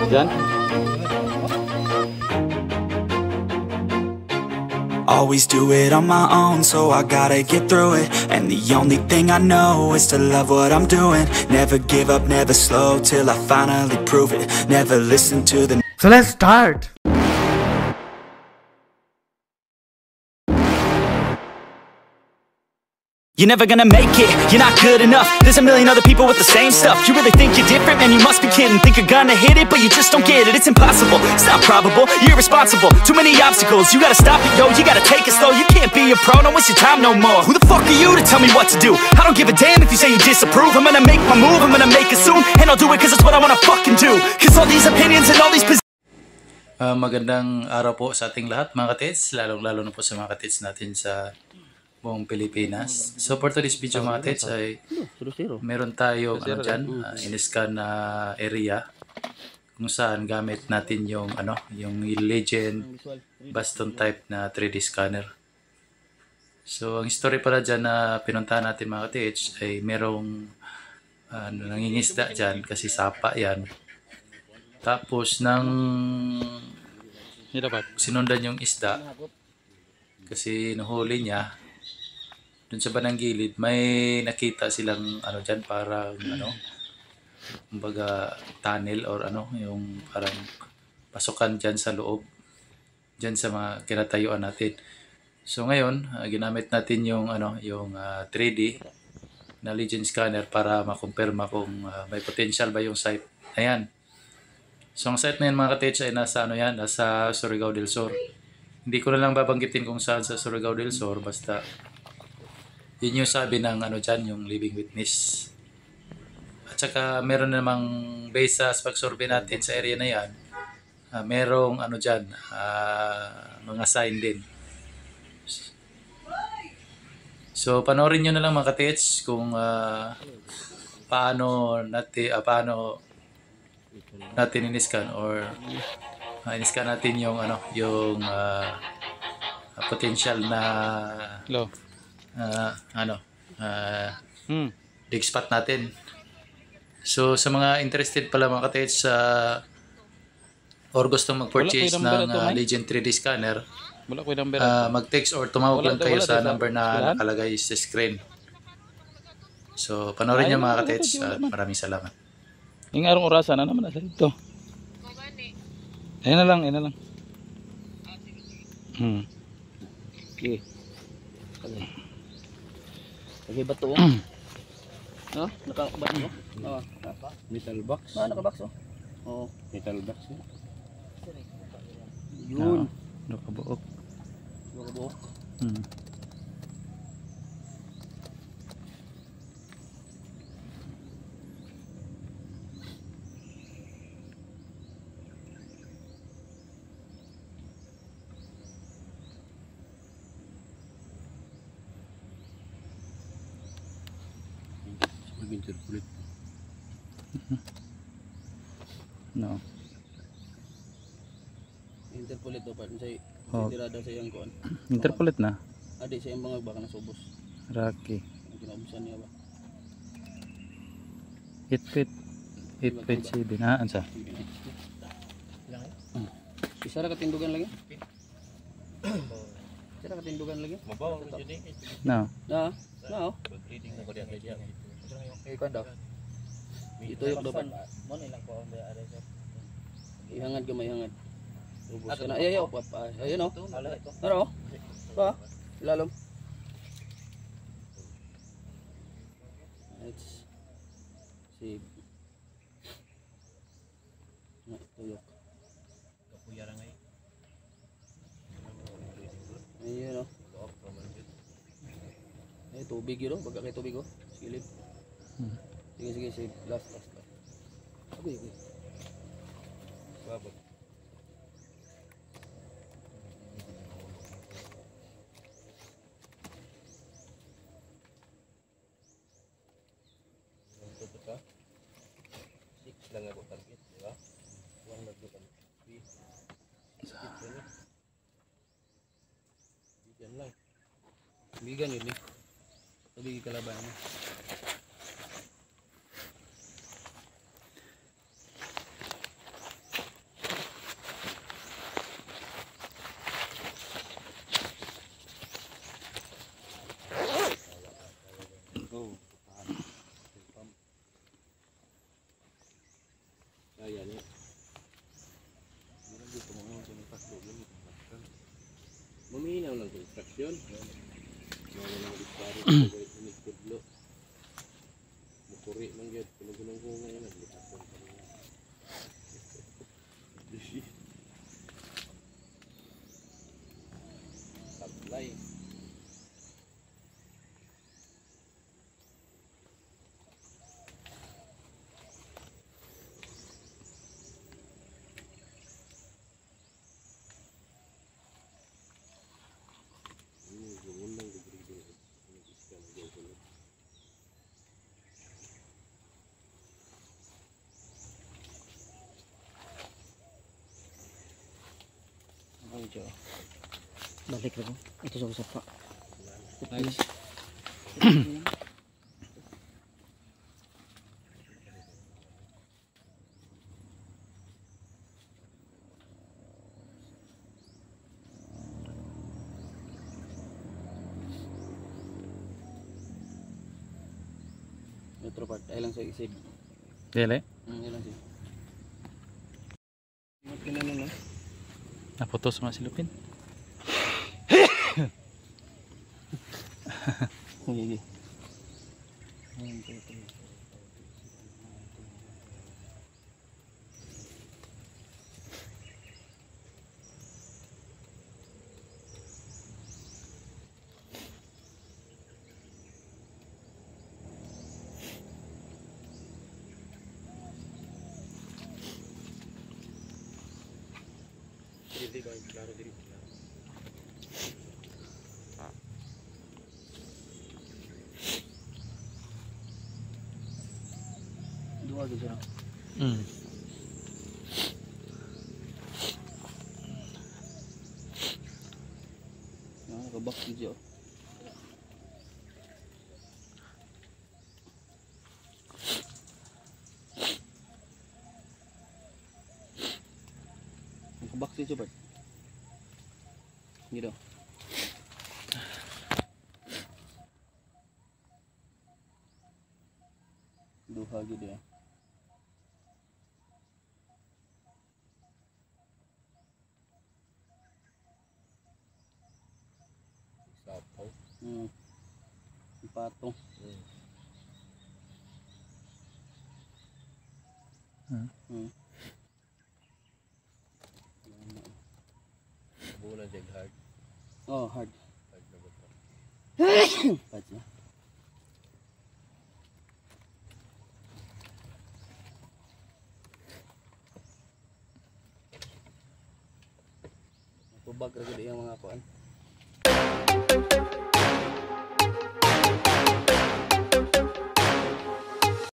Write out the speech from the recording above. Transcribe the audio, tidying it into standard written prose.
Diyan? Always do it on my own, so I gotta get through it. And the only thing I know is to love what I'm doing. Never give up, never slow, till I finally prove it. Never listen to the... So let's start. You're never gonna make it, you're not good enough. There's a million other people with the same stuff. You really think you're different? Man, you must be kidding. Think you're gonna hit it, but you just don't get it. It's impossible, it's not probable, you're irresponsible. Too many obstacles, you gotta stop it, yo. You gotta take it slow, you can't be a pro. Don't waste your time no more. Who the fuck are you to tell me what to do? I don't give a damn if you say you disapprove. I'm gonna make my move, I'm gonna make it soon. And I'll do it cause it's what I wanna fucking do. Cause all these opinions and all these magandang araw po sa ating lahat mga katits, lalong-lalo na po sa mga katits natin sa buong Pilipinas. So for today's video mga katits ay meron tayong in-scan na area kung saan gamit natin yung yung Legend Baston type na 3D scanner. So ang story pala dyan na pinuntahan natin mga katits ay merong nangingisda dyan kasi sapa yan. Tapos nang sinundan yung isda kasi nahuli niya dun sa banang gilid, may nakita silang dyan parang kumbaga tunnel or yung parang pasukan dyan sa loob dyan sa mga kinatayuan natin. So ngayon ginamit natin yung yung 3D na Legend scanner para makumpirma kung may potential ba yung site. Ayan. So ang site na yan mga katits ay nasa nasa Surigao del Sur. Hindi ko na lang babanggitin kung saan sa Surigao del Sur, basta yun yung sabi ng dyan, yung living witness. At saka meron namang base sa pag-survey natin sa area na yan, merong dyan, mga sign din. So panoorin nyo na lang mga katits kung paano natin in-scan or in-scan natin yung yung potential na dig spot natin. So sa mga interested pala mga katits or gustong mag-purchase ng Legend 3D scanner, mag-text or tumawag lang kayo sa number na nakalagay sa screen. So panoorin niyo mga katits at maraming salamat. Yung arong orasan na naman nasa dito. Ayun na lang, ayun na lang. Okay. Okay, bato. No? Naka-box mo? Oo. Metal box. Naka-box oh. Oo, metal box. Yun. Nakabuok. Nakabuok. Interpolate. No. Interpolate daw part sa tirada sa iyang kuan. Interpolate na. Adi sa iyang mga baka nasubos. Rocky. Kinaubusan niya ba? 8 feet. 8 feet 7. Ansa? Isa ra katindugan lagi. Isa ra katindugan lagi. Mabaw na jud eh. No. Na. No. Reading na ko diya. Kuan daw. Ito yung dapat. Mo nilang ko ang are sir. Ihangad ka mahangad. Ubos ka na. Ayaw. Ayun o. Ano? Pa? Ilalom. Let's see. Tuyok. Kapuyara ngay. Ayun o. Ay, tubig yun o. Pagka kay tubig o. Silip. Sige. Last. Agoy. Babot. Six lang ako target, di ba? One nagdukan. Bigan lang. Bigan yun eh. Tubig kalaban mo. Kudlo. Mukuri man gyud gunung ko ngayon naglipon pa niya. Sablay. Balik na po. Ito sa usap pa. Nice. Metro part. Ay lang sa isig. Dili. Ay lang siya. Kinano na. Naputos mga silupin. Sige. Dili ba klaro diri. Dua gitu. Nah, kebak hijau. Kebak sih coba. Gitu. Duha gitu ya. Sapaw. Patong. Bulan jag hard. Oh, hard. Hard na ba? Hard na. Pabag ra gid yung mga kuan.